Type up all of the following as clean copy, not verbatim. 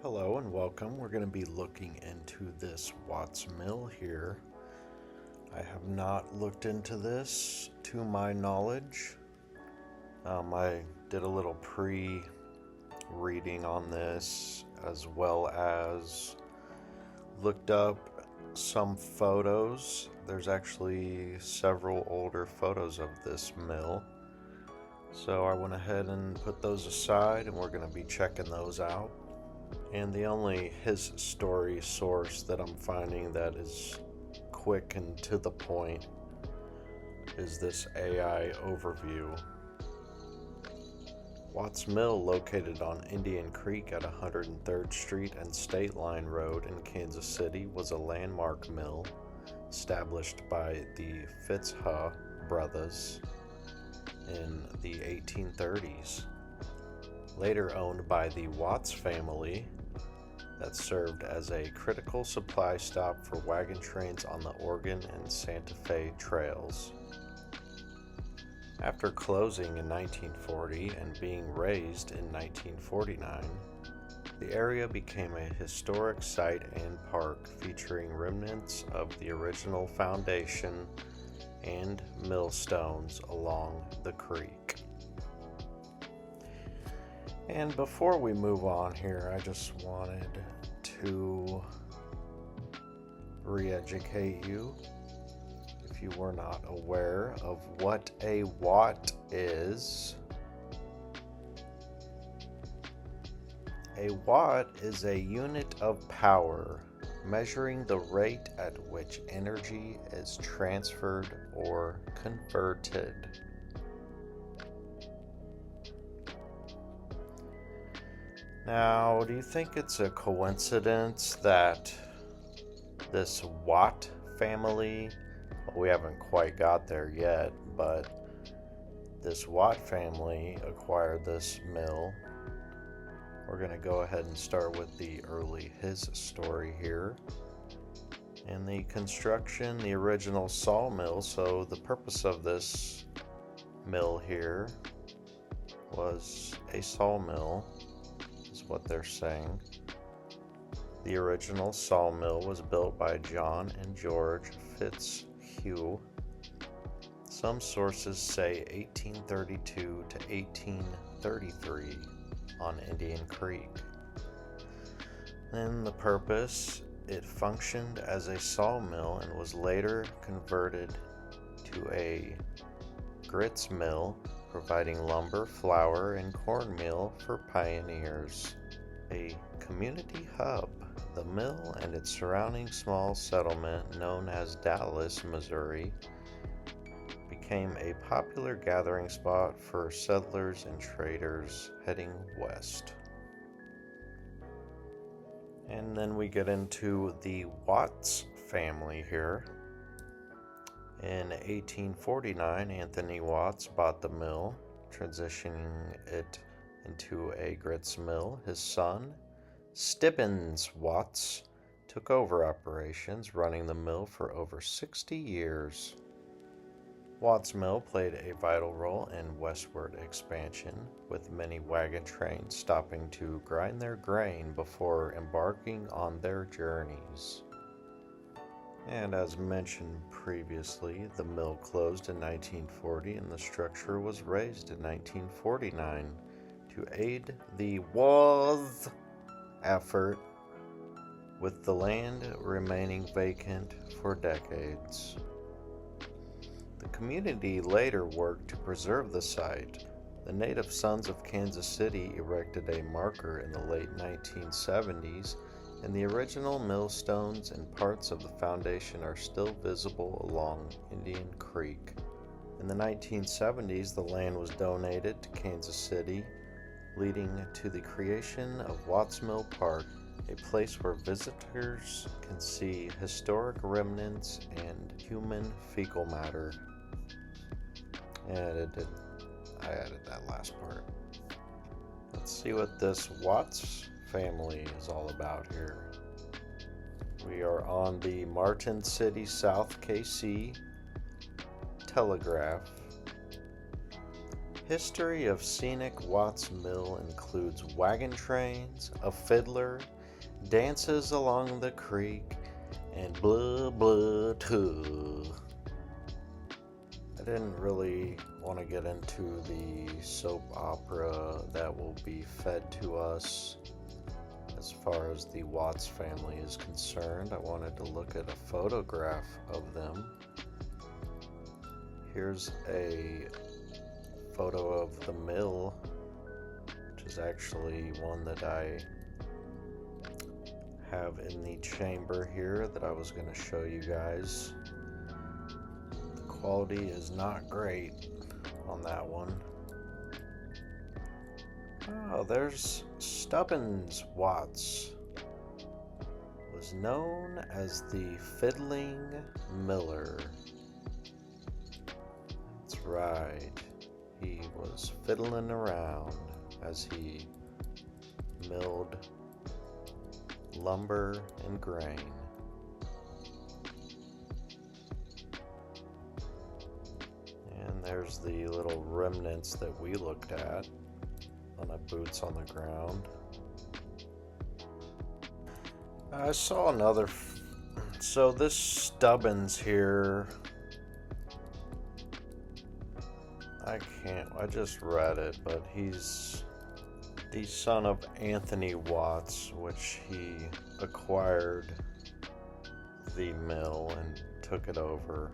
Hello and welcome. We're going to be looking into this Watts Mill here. I have not looked into this to my knowledge. I did a little pre-reading on this as well as looked up some photos. There's actually several older photos of this mill. So I went ahead and put those aside and we're going to be checking those out. And the only HissStory source that I'm finding that is quick and to the point is this AI overview. Watts Mill, located on Indian Creek at 103rd Street and State Line Road in Kansas City, was a landmark mill established by the Fitzhugh brothers in the 1830s. Later owned by the Watts family, that served as a critical supply stop for wagon trains on the Oregon and Santa Fe trails. After closing in 1940 and being razed in 1949, the area became a historic site and park featuring remnants of the original foundation and millstones along the creek. And before we move on here, I just wanted to re-educate you if you were not aware of what a watt is. A watt is a unit of power measuring the rate at which energy is transferred or converted. Now, do you think it's a coincidence that this Watt family, well, we haven't quite got there yet, but this Watt family acquired this mill? We're going to go ahead and start with the early HissStory here. And the construction, the original sawmill, so the purpose of this mill here was a sawmill, what they're saying. The original sawmill was built by John and George Fitzhugh. Some sources say 1832 to 1833 on Indian Creek. Then the purpose, it functioned as a sawmill and was later converted to a grits mill, providing lumber, flour, and cornmeal for pioneers. A community hub, the mill and its surrounding small settlement known as Dallas, Missouri, became a popular gathering spot for settlers and traders heading west. And then we get into the Watts family here. In 1849, Anthony Watts bought the mill, transitioning it into a grits mill. His son, Stibbins Watts, took over operations, running the mill for over 60 years. Watts Mill played a vital role in westward expansion, with many wagon trains stopping to grind their grain before embarking on their journeys. And as mentioned previously, the mill closed in 1940 and the structure was razed in 1949 to aid the WAS effort, with the land remaining vacant for decades. The community later worked to preserve the site. The Native Sons of Kansas City erected a marker in the late 1970s, and the original millstones and parts of the foundation are still visible along Indian Creek. In the 1970s, the land was donated to Kansas City, leading to the creation of Watts Mill Park, a place where visitors can see historic remnants and human fecal matter. And I added that last part. Let's see what this Watts family is all about here. We are on the Martin City South KC Telegraph. History of scenic Watts Mill includes wagon trains, a fiddler, dances along the creek, and blah blah too. I didn't really want to get into the soap opera that will be fed to us as far as the Watts family is concerned. I wanted to look at a photograph of them. Here's a photo of the mill, which is actually one that I have in the chamber here that I was going to show you guys. The quality is not great on that one. Oh, there's Stubbins Watts. Was known as the Fiddling Miller. That's right. He was fiddling around as he milled lumber and grain. And there's the little remnants that we looked at on the boots on the ground. I saw another. So this Stubbins here, I just read it, but he's the son of Anthony Watts, which he acquired the mill and took it over.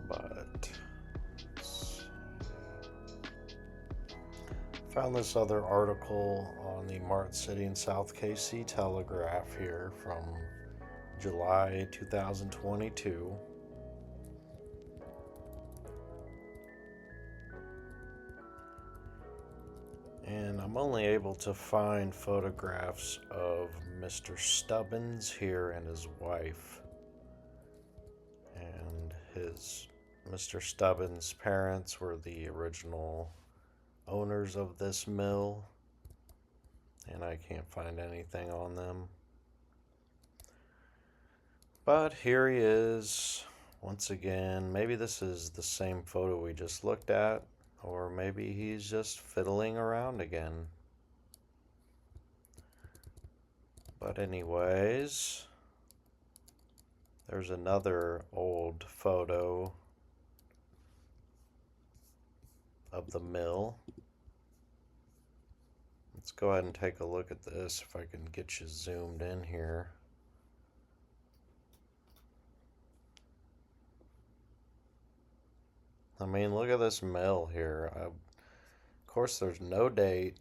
But found this other article on the Martin City and South KC Telegraph here from July 2022. And I'm only able to find photographs of Mr. Stubbins here and his wife. And Mr. Stubbins' parents were the original owners of this mill. And I can't find anything on them. But here he is once again. Maybe this is the same photo we just looked at. Or maybe he's just fiddling around again. But anyways, there's another old photo of the mill. Let's go ahead and take a look at this if I can get you zoomed in here. I mean, look at this mill here. Of course, there's no date.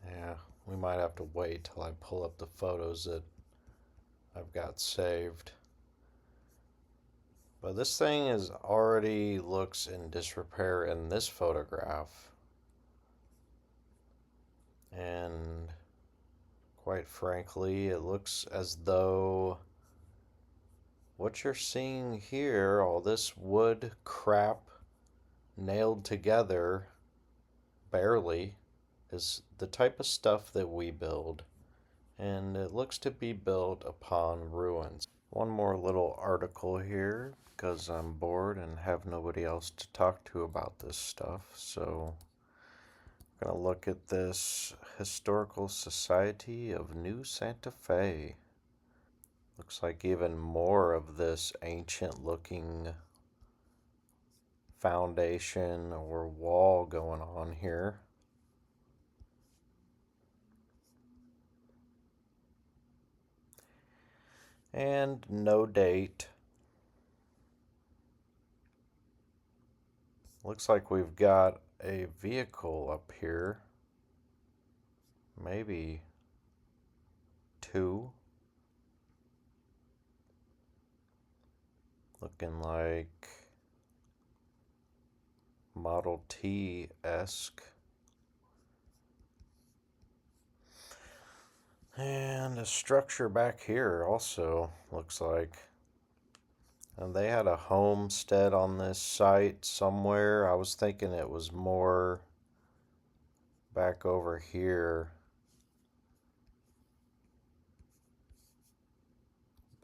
Yeah, we might have to wait till I pull up the photos that I've got saved. But this thing already looks in disrepair in this photograph. And quite frankly, it looks as though what you're seeing here, all this wood crap nailed together, barely, is the type of stuff that we build. And it looks to be built upon ruins. One more little article here, because I'm bored and have nobody else to talk to about this stuff. So I'm going to look at this Historical Society of New Santa Fe. Looks like even more of this ancient looking foundation or wall going on here. And no date. Looks like we've got a vehicle up here. Maybe two. Looking like Model T-esque. And a structure back here also looks like. And they had a homestead on this site somewhere. I was thinking it was more back over here.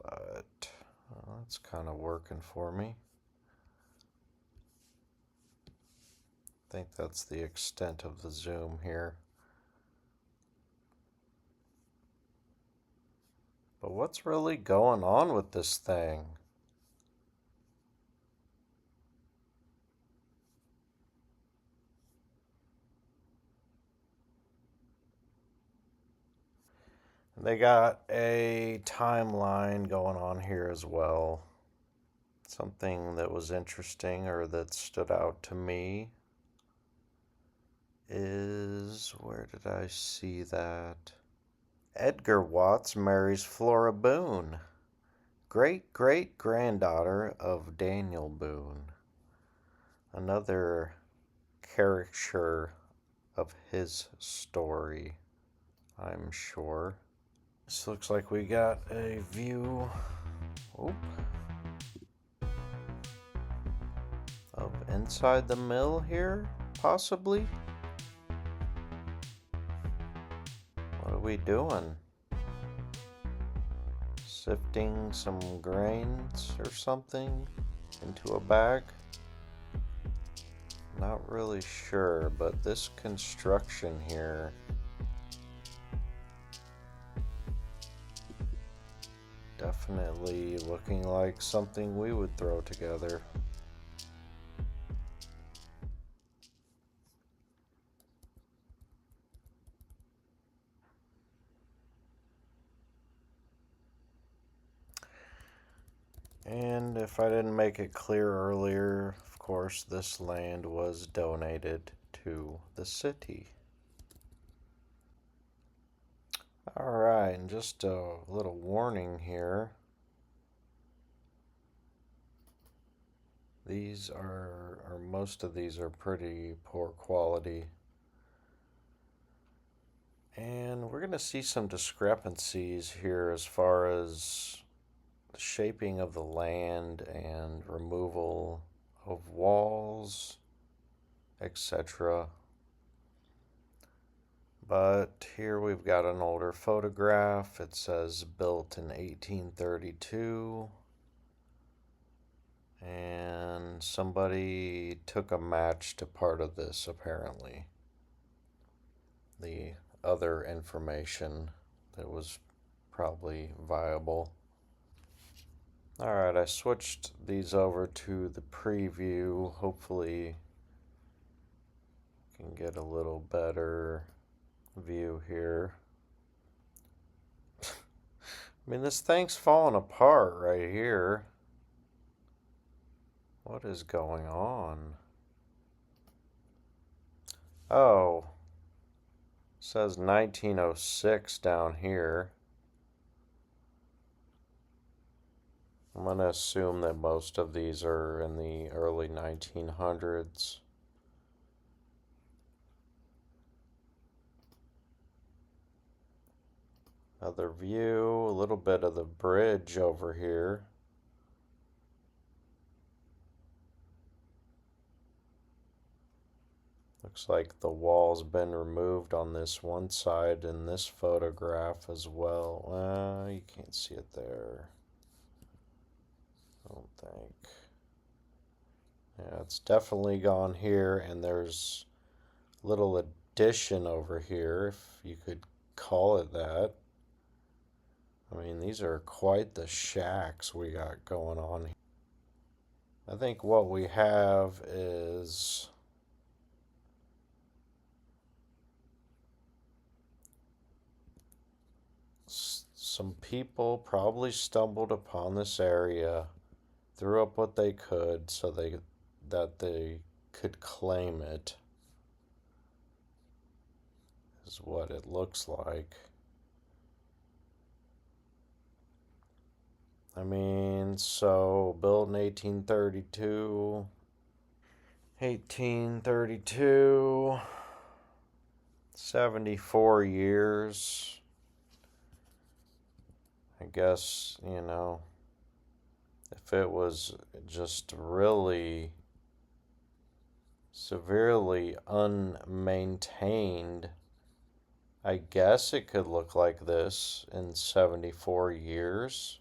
but that's kind of working for me. I think that's the extent of the zoom here. But what's really going on with this thing? They got a timeline going on here as well. Something that was interesting or that stood out to me is, where did I see that? Edgar Watts marries Flora Boone, great-great-granddaughter of Daniel Boone. Another caricature of his story, I'm sure. This looks like we got a view of inside the mill here, possibly. What are we doing? Sifting some grains or something into a bag? Not really sure, but this construction here definitely looking like something we would throw together. And if I didn't make it clear earlier, of course, this land was donated to the city. Alright, and just a little warning here. These are, or most of these are pretty poor quality. And we're going to see some discrepancies here as far as the shaping of the land and removal of walls, etc. But here we've got an older photograph. It says built in 1832. And somebody took a match to part of this, apparently. The other information that was probably viable. Alright, I switched these over to the preview. Hopefully can get a little better view here. I mean, this thing's falling apart right here. What is going on? Oh, it says 1906 down here. I'm going to assume that most of these are in the early 1900s. Another view, a little bit of the bridge over here. Looks like the wall's been removed on this one side in this photograph as well. You can't see it there, I don't think. Yeah, it's definitely gone here, and there's a little addition over here, if you could call it that. I mean, these are quite the shacks we got going on here. I think what we have is some people probably stumbled upon this area, threw up what they could so that they could claim it, is what it looks like. I mean, so built in 1832, 74 years. I guess, if it was just really severely unmaintained, I guess it could look like this in 74 years.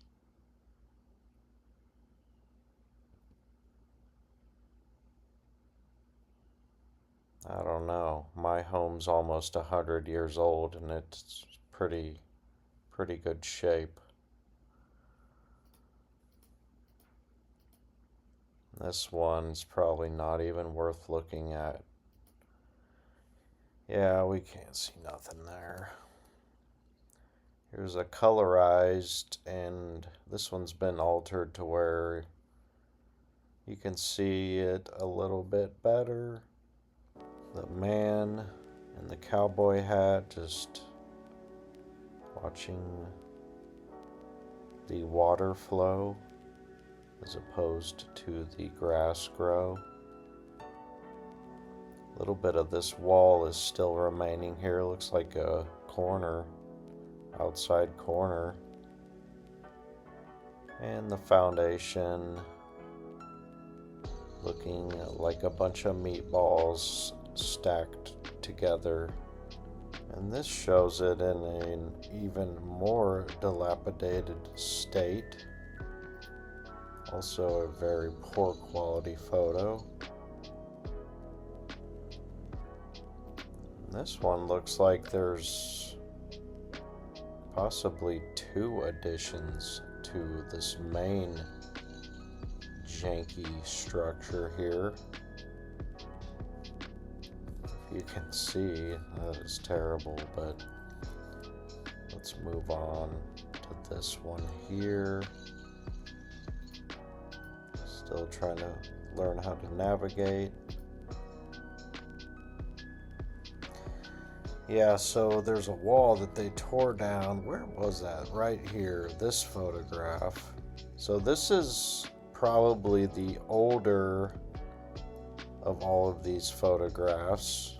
I don't know. My home's almost 100 years old and it's pretty good shape. This one's probably not even worth looking at. Yeah, we can't see nothing there. Here's a colorized, and this one's been altered to where you can see it a little bit better. The man in the cowboy hat just watching the water flow as opposed to the grass grow. A little bit of this wall is still remaining here. Looks like a corner, outside corner. And the foundation looking like a bunch of meatballs stacked together. And this shows it in an even more dilapidated state. Also a very poor quality photo. This one looks like there's possibly 2 additions to this main janky structure here. If you can see, that is terrible, but let's move on to this one here. Still trying to learn how to navigate. Yeah, so there's a wall that they tore down. Where was that? Right here, this photograph. So this is probably the older of all of these photographs.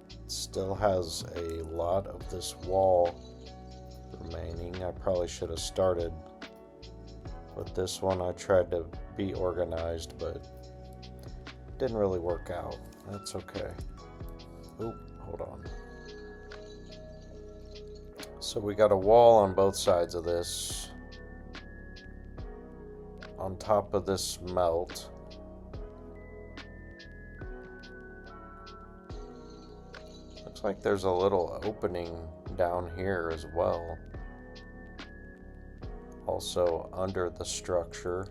It still has a lot of this wall remaining. I probably should have started with this one. I tried to be organized, but didn't really work out. That's okay. Oop. Hold on. So we got a wall on both sides of this. On top of this melt. Looks like there's a little opening down here as well. Also under the structure.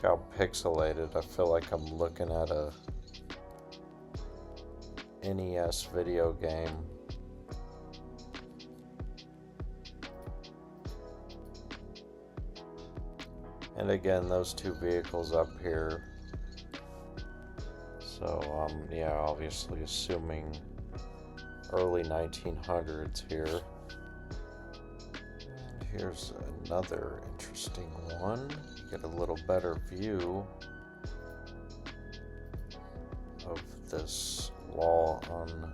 How pixelated. I feel like I'm looking at a NES video game. And again, those 2 vehicles up here. So, yeah, obviously assuming early 1900s here. And here's another interesting one. Get a little better view of this wall on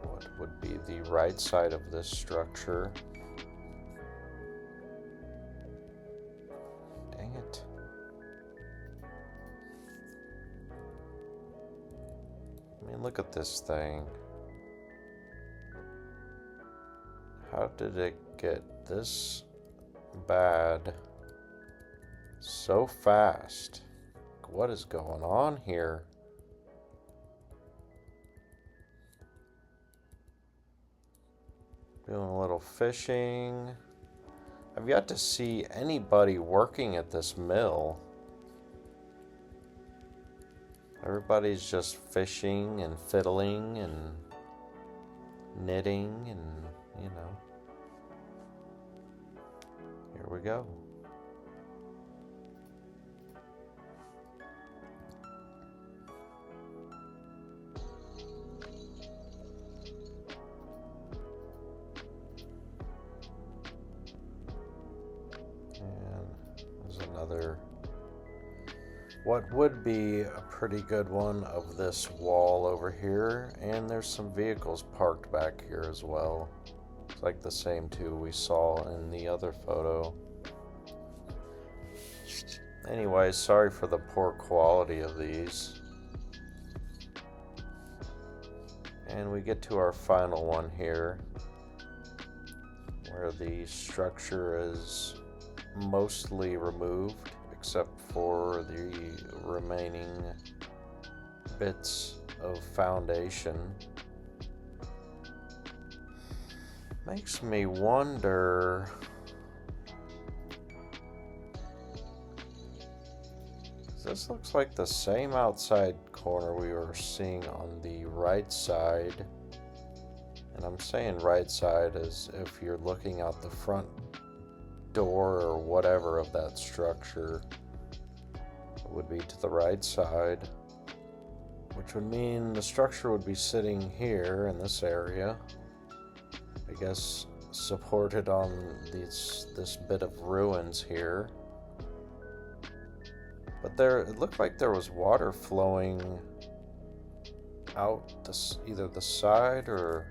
what would be the right side of this structure. Dang it. I mean, look at this thing. How did it get this bad so fast? What is going on here? Doing a little fishing. I've yet to see anybody working at this mill. Everybody's just fishing and fiddling and knitting and, you know. Here we go. Another, what would be a pretty good one of this wall over here, and there's some vehicles parked back here as well. It's like the same 2 we saw in the other photo. Anyway, sorry for the poor quality of these. And we get to our final one here, where the structure is mostly removed except for the remaining bits of foundation. Makes me wonder, this looks like the same outside corner we were seeing on the right side. And I'm saying right side as if you're looking out the front door or whatever of that structure. It would be to the right side, which would mean the structure would be sitting here in this area, I guess supported on this bit of ruins here. But it looked like there was water flowing out either the side or...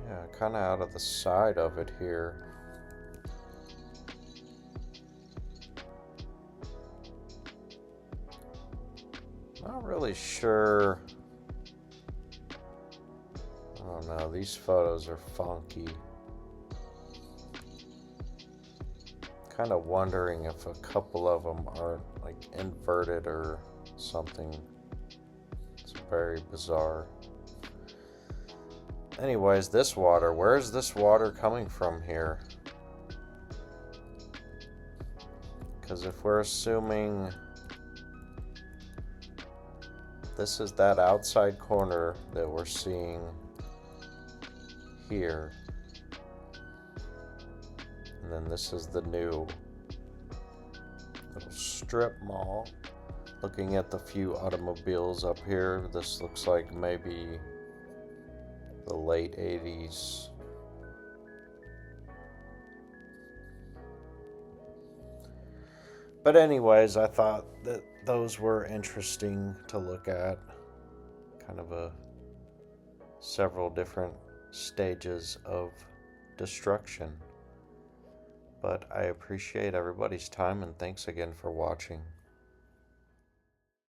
yeah, kind of out of the side of it here. Not really sure. I don't know, these photos are funky. Kind of wondering if a couple of them aren't like inverted or something. It's very bizarre. Anyways, this water, where is this water coming from here? Because if we're assuming this is that outside corner that we're seeing here, and then this is the new little strip mall. Looking at the few automobiles up here, this looks like maybe the late 80s. But anyways, I thought that those were interesting to look at. Kind of several different stages of destruction. But I appreciate everybody's time, and thanks again for watching.